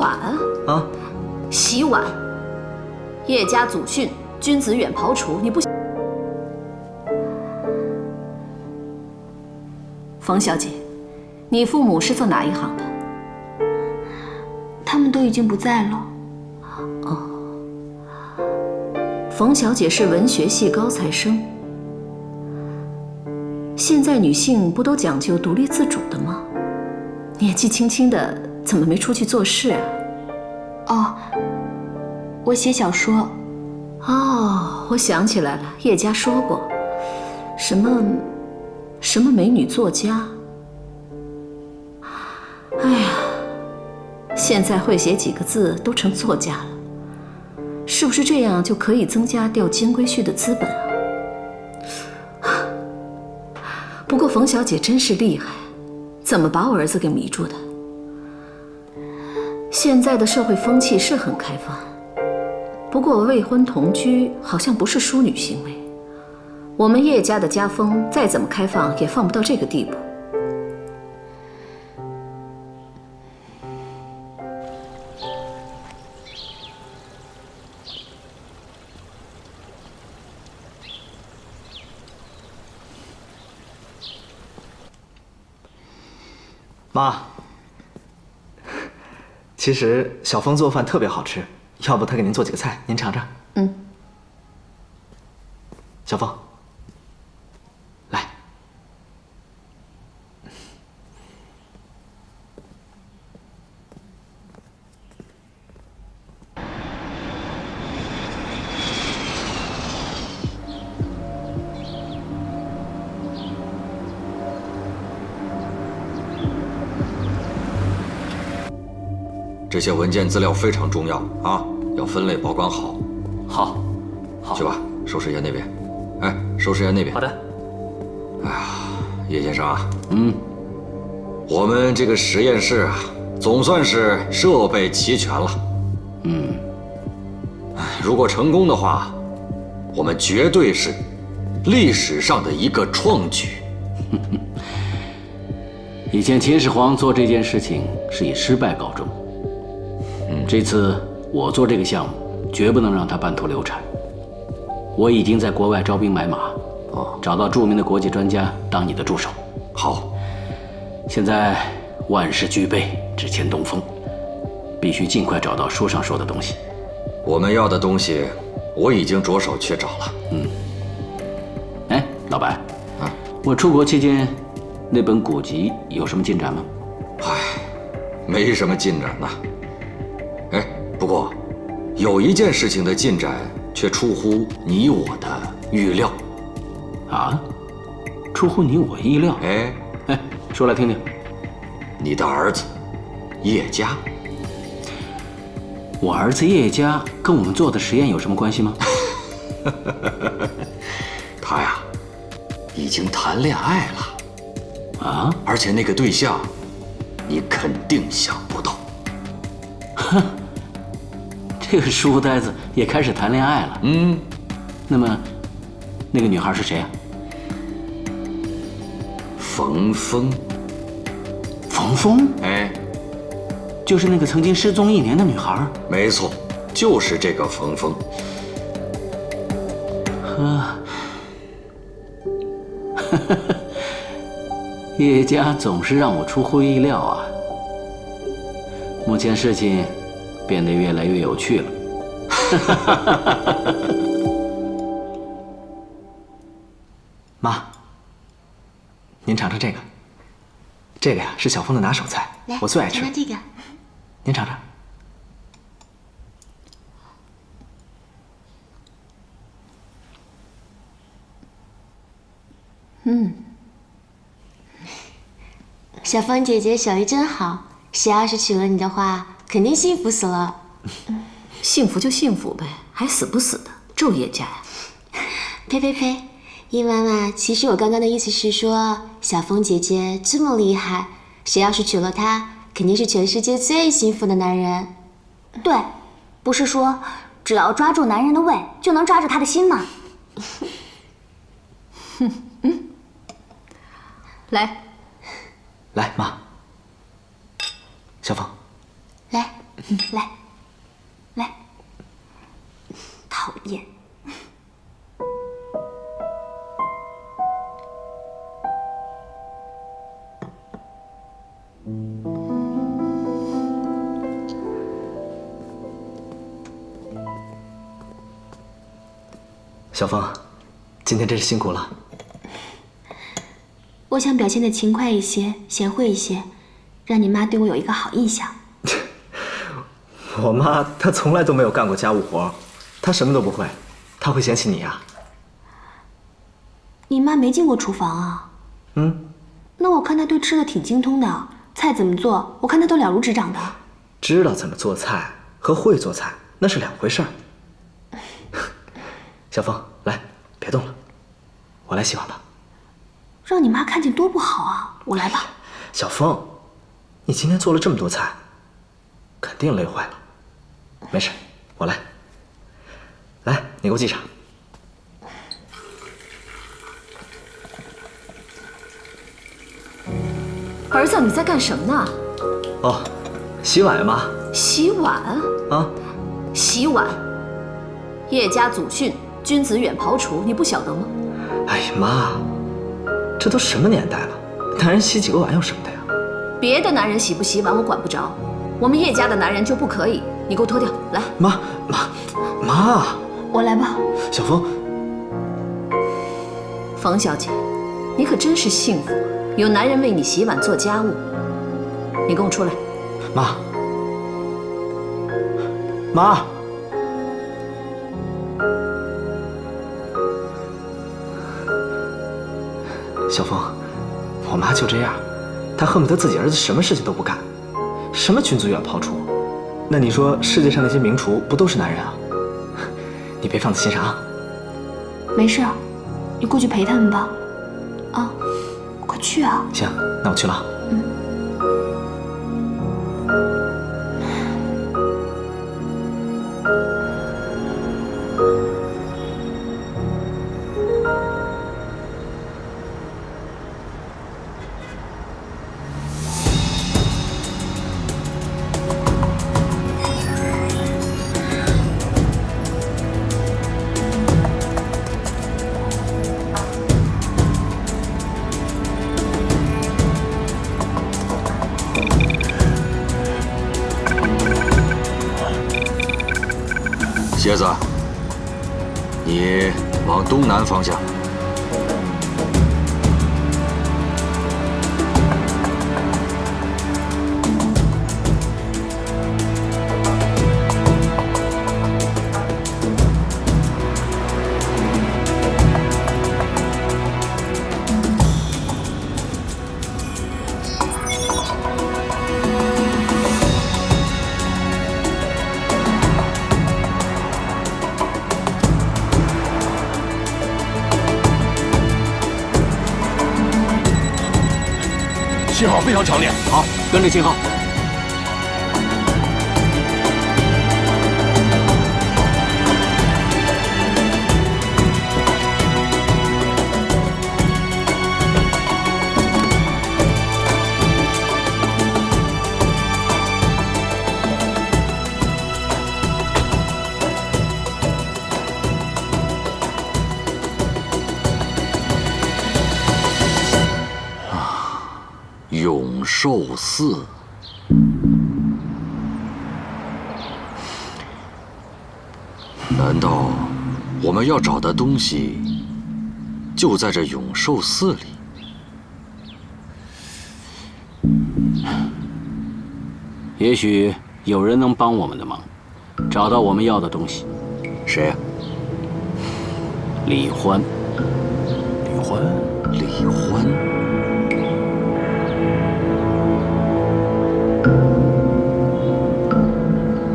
碗啊，洗碗。叶家祖训，君子远庖厨，你不？冯小姐，你父母是做哪一行的？他们都已经不在了。哦，冯小姐是文学系高材生。现在女性不都讲究独立自主的吗？年纪轻轻的，怎么没出去做事啊？哦，我写小说。哦，我想起来了，叶家说过，什么美女作家。哎呀，现在会写几个字都成作家了，是不是这样就可以增加钓金龟婿的资本啊？不过冯小姐真是厉害，怎么把我儿子给迷住的？现在的社会风气是很开放，不过未婚同居好像不是淑女行为。我们叶家的家风再怎么开放，也放不到这个地步。妈，其实小峰做饭特别好吃，要不他给您做几个菜，您尝尝。嗯。小峰，来。这些文件资料非常重要啊，要分类保管好。好，好，去吧，收拾一下那边。哎，收拾一下那边。好的。哎呀，叶先生啊，我们这个实验室啊，总算是设备齐全了。如果成功的话，我们绝对是历史上的一个创举。以前秦始皇做这件事情是以失败告终。这次我做这个项目，绝不能让它半途流产。我已经在国外招兵买马，找到著名的国际专家当你的助手。好，现在万事俱备，只欠东风，必须尽快找到书上说的东西。我们要的东西，我已经着手去找了。哎，老白，我出国期间，那本古籍有什么进展吗？没什么进展呐。哎，不过有一件事情的进展却出乎你我的预料。啊？出乎你我意料？哎，说来听听。你的儿子叶家。我儿子叶家跟我们做的实验有什么关系吗？他呀，已经谈恋爱了。啊？而且那个对象，你肯定想不到。哼，这个书呆子也开始谈恋爱了。那么，那个女孩是谁啊？冯峰。冯峰？哎，就是那个曾经失踪1年的女孩。没错，就是这个冯峰。叶家总是让我出乎意料啊。目前事情变得越来越有趣了。妈，您尝尝这个，这个呀是小峰的拿手菜，我最爱吃。尝尝这个，您尝尝。小峰姐姐手艺真好，谁要是娶了你的话，肯定幸福死了。幸福就幸福呗，还死不死的，咒叶家呀！呸呸呸！叶妈妈，其实我刚刚的意思是说，小峰姐姐这么厉害，谁要是娶了她，肯定是全世界最幸福的男人。对，不是说只要抓住男人的胃，就能抓住他的心吗？来，来，妈，小峰，来。来，来，讨厌。小凤，今天真是辛苦了。我想表现得勤快一些，贤惠一些，让你妈对我有一个好印象。我妈她从来都没有干过家务活，她什么都不会，她会嫌弃你呀？你妈没进过厨房啊？嗯。那我看她对吃的挺精通的，菜怎么做，我看她都了如指掌的。知道怎么做菜和会做菜那是两回事儿。小凤，来，别动了，我来洗碗吧。让你妈看见多不好啊！我来吧。小凤，你今天做了这么多菜，肯定累坏了。没事，我来。来，你给我系上。儿子，你在干什么呢？哦，洗碗呀，妈。洗碗？啊？洗碗？叶家祖训，君子远庖厨，你不晓得吗？哎呀，妈，这都什么年代了，男人洗几个碗有什么的呀？别的男人洗不洗碗我管不着，我们叶家的男人就不可以。你给我脱掉，来。妈，我来吧。小凤，冯小姐，你可真是幸福，有男人为你洗碗做家务。你跟我出来。妈。小凤，我妈就这样，她恨不得自己儿子什么事情都不干，什么君子远庖厨。那你说世界上那些名厨不都是男人啊？你别放在心上啊。没事，你过去陪他们吧。啊，快去啊！行，那我去了。蝎子，你往东南方向。信号非常强烈，好，跟着信号。永寿寺，难道我们要找的东西就在这永寿寺里？也许有人能帮我们的忙，找到我们要的东西。谁呀？李欢。李欢。